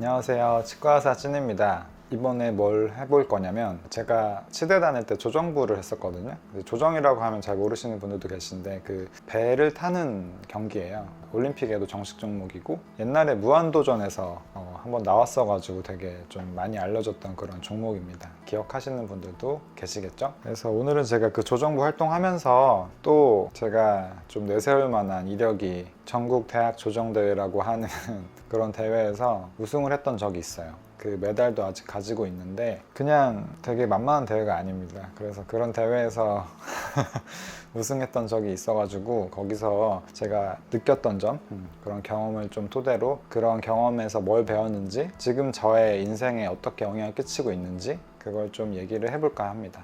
안녕하세요, 치과의사 찐입니다. 이번에 뭘 해볼 거냐면, 제가 치대 다닐 때 조정부를 했었거든요. 조정이라고 하면 잘 모르시는 분들도 계신데, 그 배를 타는 경기예요. 올림픽에도 정식 종목이고, 옛날에 무한도전에서 한번 나왔어가지고 되게 좀 많이 알려졌던 그런 종목입니다. 기억하시는 분들도 계시겠죠? 그래서 오늘은 제가 그 조정부 활동하면서 또 제가 좀 내세울 만한 이력이 전국 대학 조정대회라고 하는 그런 대회에서 우승을 했던 적이 있어요. 그 메달도 아직 가지고 있는데 그냥 되게 만만한 대회가 아닙니다. 그래서 그런 대회에서 우승했던 적이 있어가지고 거기서 제가 느꼈던 점, 그런 경험을 좀 토대로 그런 경험에서 뭘 배웠는지, 지금 저의 인생에 어떻게 영향을 끼치고 있는지 그걸 좀 얘기를 해볼까 합니다.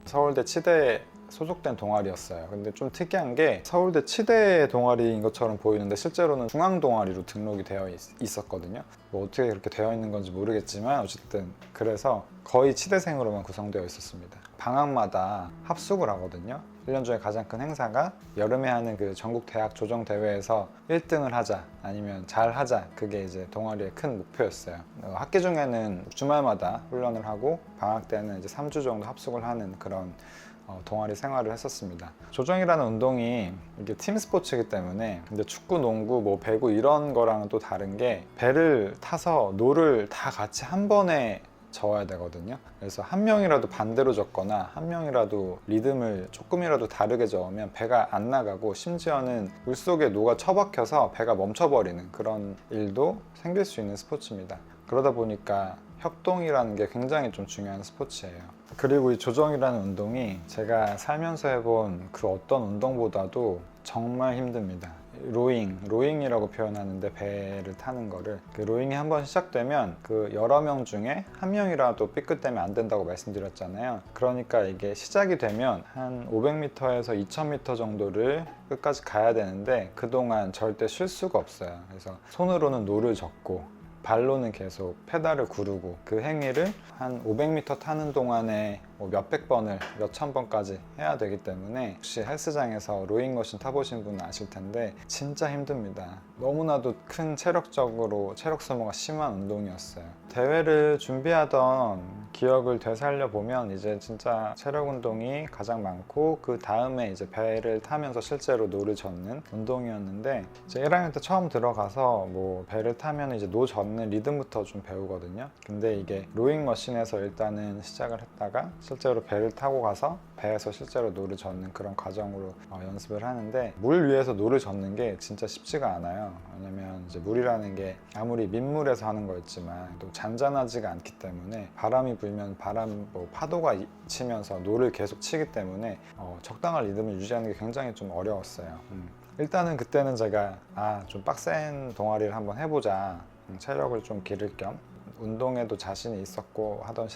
서울대 치대에 소속된 동아리였어요. 근데 좀 특이한 게 서울대 치대 동아리인 것처럼 보이는데 실제로는 중앙 동아리로 등록이 되어 있었거든요. 뭐 어떻게 그렇게 되어 있는 건지 모르겠지만 어쨌든 그래서 거의 치대생으로만 구성되어 있었습니다. 방학마다 합숙을 하거든요. 1년 중에 가장 큰 행사가 여름에 하는 그 전국 대학 조정 대회에서 1등을 하자, 아니면 잘 하자, 그게 이제 동아리의 큰 목표였어요. 학기 중에는 주말마다 훈련을 하고 방학 때는 이제 3주 정도 합숙을 하는 그런 동아리 생활을 했었습니다. 조정이라는 운동이 이게 팀 스포츠이기 때문에, 근데 축구, 농구, 뭐 배구 이런 거랑은 또 다른 게 배를 타서 노를 다 같이 한 번에 저어야 되거든요. 그래서 한 명이라도 반대로 젓거나 한 명이라도 리듬을 조금이라도 다르게 저으면 배가 안 나가고, 심지어는 물속에 노가 처박혀서 배가 멈춰버리는 그런 일도 생길 수 있는 스포츠입니다. 그러다 보니까 협동이라는 게 굉장히 좀 중요한 스포츠예요. 그리고 이 조정이라는 운동이 제가 살면서 해본 그 어떤 운동보다도 정말 힘듭니다. 로잉이라고 표현하는데, 배를 타는 거를, 그 로잉이 한번 시작되면 그 여러 명 중에 한 명이라도 삐끗되면 안 된다고 말씀드렸잖아요. 그러니까 이게 시작이 되면 한 500m에서 2000m 정도를 끝까지 가야 되는데 그동안 절대 쉴 수가 없어요. 그래서 손으로는 노를 젓고 발로는 계속 페달을 구르고, 그 행위를 한 500m 타는 동안에 뭐 몇백 번을, 몇천 번까지 해야 되기 때문에, 혹시 헬스장에서 로잉머신 타보신 분은 아실 텐데 진짜 힘듭니다. 너무나도 큰 체력 소모가 심한 운동이었어요. 대회를 준비하던 기억을 되살려 보면 이제 진짜 체력 운동이 가장 많고, 그 다음에 이제 배를 타면서 실제로 노를 젓는 운동이었는데, 이제 1학년 때 처음 들어가서 뭐 배를 타면 이제 노 젓는 리듬부터 좀 배우거든요. 근데 이게 로잉 머신에서 일단은 시작을 했다가 실제로 배를 타고 가서 배에서 실제로 노를 젓는 그런 과정으로 연습을 하는데, 물 위에서 노를 젓는 게 진짜 쉽지가 않아요. 왜냐면 이제 물이라는 게 아무리 민물에서 하는 거였지만 또 잔잔하지가 않기 때문에, 바람이 불면 파도가 치면서 노를 계속 치기 때문에 적당한 리듬을 유지하는 게 굉장히 좀 어려웠어요. 일단은 그때는 제가 좀 빡센 동아리를 한번 해보자, 체력을 좀 기를 겸, 운동에도 자신이 있었고 하던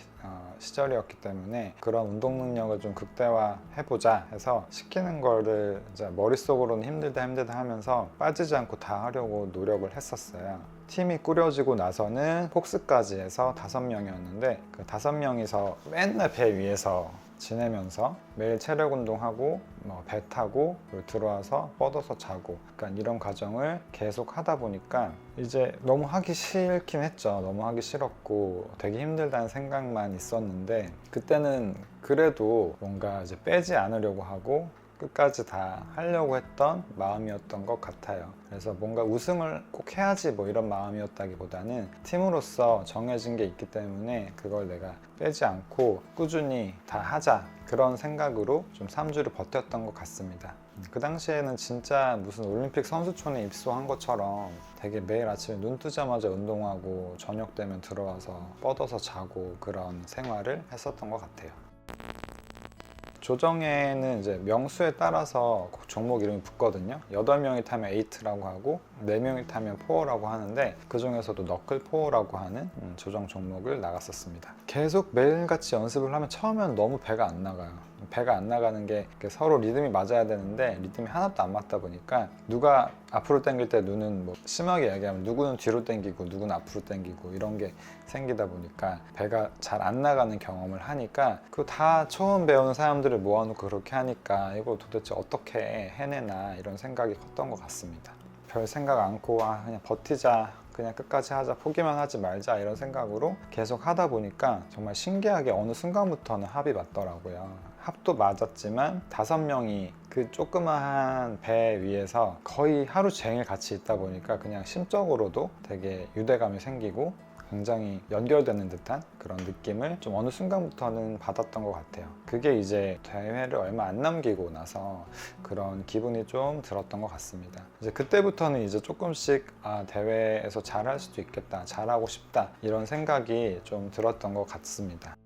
시절이었기 때문에 그런 운동 능력을 좀 극대화해보자 해서, 시키는 거를 이제 머릿속으로는 힘들다 하면서 빠지지 않고 다 하려고 노력을 했었어요. 팀이 꾸려지고 나서는 폭스까지 해서 5명이었는데, 그 5명이서 맨날 배 위에서 지내면서 매일 체력 운동하고 배 타고 들어와서 뻗어서 자고, 그러니까 이런 과정을 계속 하다 보니까 이제 너무 하기 싫긴 했죠. 너무 하기 싫었고 되게 힘들다는 생각만 있었는데, 그때는 그래도 뭔가 이제 빼지 않으려고 하고 끝까지 다 하려고 했던 마음이었던 것 같아요. 그래서 뭔가 우승을 꼭 해야지 뭐 이런 마음이었다기보다는, 팀으로서 정해진 게 있기 때문에 그걸 내가 빼지 않고 꾸준히 다 하자, 그런 생각으로 좀 3주를 버텼던 것 같습니다. 그 당시에는 진짜 무슨 올림픽 선수촌에 입소한 것처럼 되게 매일 아침에 눈 뜨자마자 운동하고 저녁 되면 들어와서 뻗어서 자고, 그런 생활을 했었던 것 같아요. 조정에는 이제 명수에 따라서 종목 이름이 붙거든요. 8명이 타면 8라고 하고 4명이 타면 4라고 하는데, 그 중에서도 너클 4라고 하는 조정 종목을 나갔었습니다. 계속 매일같이 연습을 하면 처음에는 너무 배가 안 나가요. 배가 안 나가는 게 서로 리듬이 맞아야 되는데 리듬이 하나도 안 맞다 보니까, 누가 앞으로 당길 때 누는, 뭐 심하게 얘기하면 누구는 뒤로 당기고 누구는 앞으로 당기고 이런 게 생기다 보니까 배가 잘 안 나가는 경험을 하니까, 그 다 처음 배우는 사람들을 모아놓고 그렇게 하니까 이거 도대체 어떻게 해내나, 이런 생각이 컸던 것 같습니다. 별 생각 않고 그냥 버티자, 그냥 끝까지 하자, 포기만 하지 말자 이런 생각으로 계속 하다 보니까 정말 신기하게 어느 순간부터는 합이 맞더라고요. 합도 맞았지만 5명이 그 조그마한 배 위에서 거의 하루 종일 같이 있다 보니까 그냥 심적으로도 되게 유대감이 생기고 굉장히 연결되는 듯한 그런 느낌을 좀 어느 순간부터는 받았던 것 같아요. 그게 이제 대회를 얼마 안 남기고 나서 그런 기분이 좀 들었던 것 같습니다. 이제 그때부터는 이제 조금씩 대회에서 잘할 수도 있겠다, 잘하고 싶다 이런 생각이 좀 들었던 것 같습니다.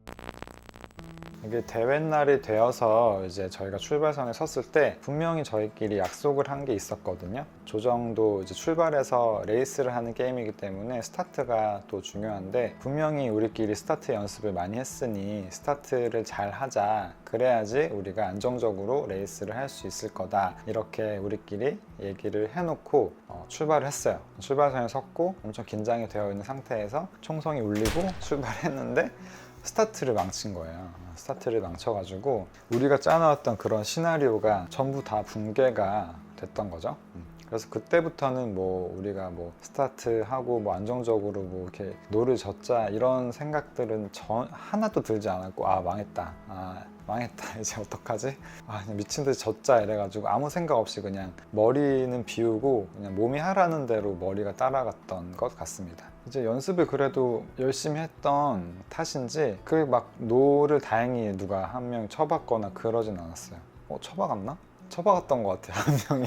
이게 대회 날이 되어서 이제 저희가 출발선에 섰을 때 분명히 저희끼리 약속을 한 게 있었거든요. 조정도 이제 출발해서 레이스를 하는 게임이기 때문에 스타트가 또 중요한데 분명히 우리끼리 스타트 연습을 많이 했으니 스타트를 잘 하자, 그래야지 우리가 안정적으로 레이스를 할 수 있을 거다, 이렇게 우리끼리 얘기를 해놓고 출발을 했어요. 출발선에 섰고 엄청 긴장이 되어 있는 상태에서 총성이 울리고 출발했는데 스타트를 망친 거예요. 스타트를 망쳐가지고 우리가 짜놓았던 그런 시나리오가 전부 다 붕괴가 됐던 거죠. 그래서 그때부터는 뭐 우리가 뭐 스타트하고 뭐 안정적으로 뭐 이렇게 노를 젓자 이런 생각들은 하나도 들지 않았고, 망했다 이제 어떡하지? 그냥 미친 듯이 젓자 이래가지고 아무 생각 없이 그냥 머리는 비우고 그냥 몸이 하라는 대로 머리가 따라갔던 것 같습니다. 이제 연습을 그래도 열심히 했던 탓인지 그 막 노를 다행히 누가 한 명 쳐봤거나 그러진 않았어요. 쳐박았나? 쳐박았던 것 같아요, 한 명이.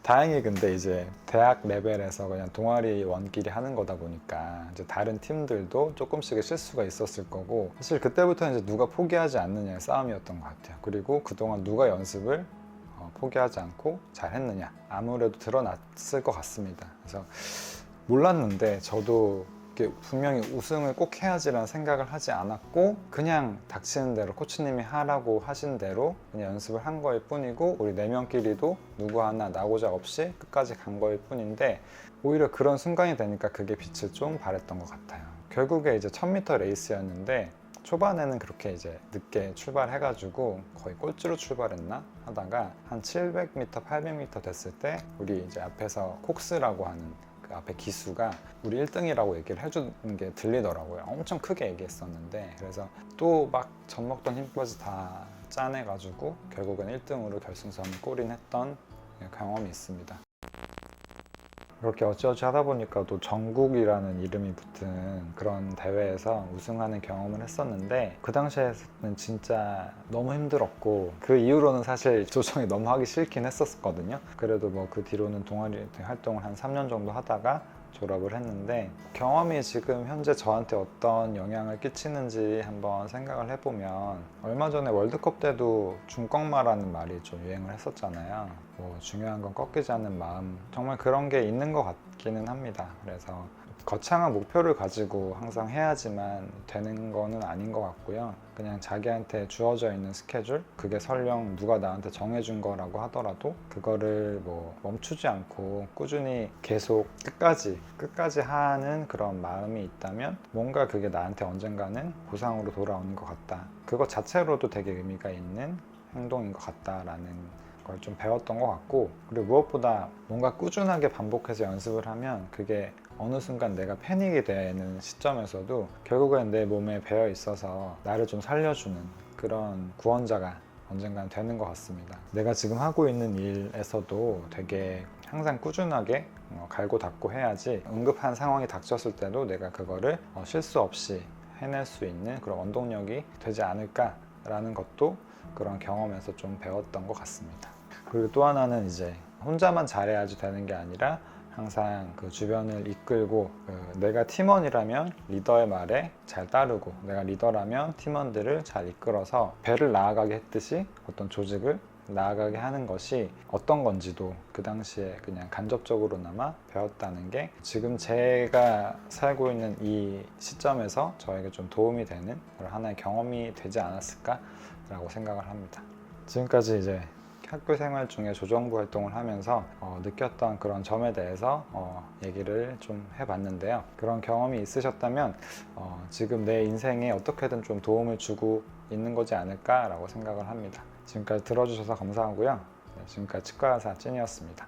다행히 근데 이제 대학 레벨에서 그냥 동아리 원끼리 하는 거다 보니까 이제 다른 팀들도 조금씩의 실수가 있었을 거고, 사실 그때부터 이제 누가 포기하지 않느냐의 싸움이었던 것 같아요. 그리고 그동안 누가 연습을 포기하지 않고 잘했느냐, 아무래도 드러났을 것 같습니다. 그래서 몰랐는데 저도 분명히 우승을 꼭 해야지라는 생각을 하지 않았고 그냥 닥치는 대로 코치님이 하라고 하신 대로 그냥 연습을 한 거일 뿐이고, 우리 4명끼리도 누구 하나 나고자 없이 끝까지 간 거일 뿐인데 오히려 그런 순간이 되니까 그게 빛을 좀 발했던 것 같아요. 결국에 이제 1000m 레이스였는데 초반에는 그렇게 이제 늦게 출발해가지고 거의 꼴찌로 출발했나 하다가 한 700m, 800m 됐을 때 우리 이제 앞에서 콕스라고 하는 그 앞에 기수가 우리 1등이라고 얘기를 해주는 게 들리더라고요. 엄청 크게 얘기했었는데, 그래서 또 막 젖먹던 힘까지 다 짜내가지고 결국은 1등으로 결승선을 골인했던 경험이 있습니다. 그렇게 어찌어찌 하다 보니까 또 전국이라는 이름이 붙은 그런 대회에서 우승하는 경험을 했었는데, 그 당시에는 진짜 너무 힘들었고 그 이후로는 사실 조정이 너무 하기 싫긴 했었거든요. 그래도 뭐 그 뒤로는 동아리 활동을 한 3년 정도 하다가 졸업을 했는데, 경험이 지금 현재 저한테 어떤 영향을 끼치는지 한번 생각을 해보면, 얼마 전에 월드컵 때도 중꺾마라는 말이 좀 유행을 했었잖아요. 뭐 중요한 건 꺾이지 않는 마음, 정말 그런 게 있는 것 같기는 합니다. 그래서 거창한 목표를 가지고 항상 해야지만 되는 거는 아닌 것 같고요. 그냥 자기한테 주어져 있는 스케줄, 그게 설령 누가 나한테 정해준 거라고 하더라도 그거를 뭐 멈추지 않고 꾸준히 계속 끝까지 하는 그런 마음이 있다면 뭔가 그게 나한테 언젠가는 보상으로 돌아오는 것 같다. 그거 자체로도 되게 의미가 있는 행동인 것 같다라는 걸 좀 배웠던 것 같고, 그리고 무엇보다 뭔가 꾸준하게 반복해서 연습을 하면 그게 어느 순간 내가 패닉이 되는 시점에서도 결국엔 내 몸에 배어 있어서 나를 좀 살려주는 그런 구원자가 언젠간 되는 것 같습니다. 내가 지금 하고 있는 일에서도 되게 항상 꾸준하게 갈고 닦고 해야지 응급한 상황이 닥쳤을 때도 내가 그거를 실수 없이 해낼 수 있는 그런 원동력이 되지 않을까라는 것도 그런 경험에서 좀 배웠던 것 같습니다. 그리고 또 하나는 이제 혼자만 잘해야지 되는 게 아니라 항상 그 주변을 이끌고, 내가 팀원이라면 리더의 말에 잘 따르고, 내가 리더라면 팀원들을 잘 이끌어서 배를 나아가게 했듯이 어떤 조직을 나아가게 하는 것이 어떤 건지도 그 당시에 그냥 간접적으로나마 배웠다는 게 지금 제가 살고 있는 이 시점에서 저에게 좀 도움이 되는 그런 하나의 경험이 되지 않았을까라고 생각을 합니다. 지금까지 이제 학교 생활 중에 조정부 활동을 하면서 느꼈던 그런 점에 대해서 얘기를 좀 해봤는데요. 그런 경험이 있으셨다면 지금 내 인생에 어떻게든 좀 도움을 주고 있는 거지 않을까라고 생각을 합니다. 지금까지 들어주셔서 감사하고요. 지금까지 치과의사 찐이었습니다.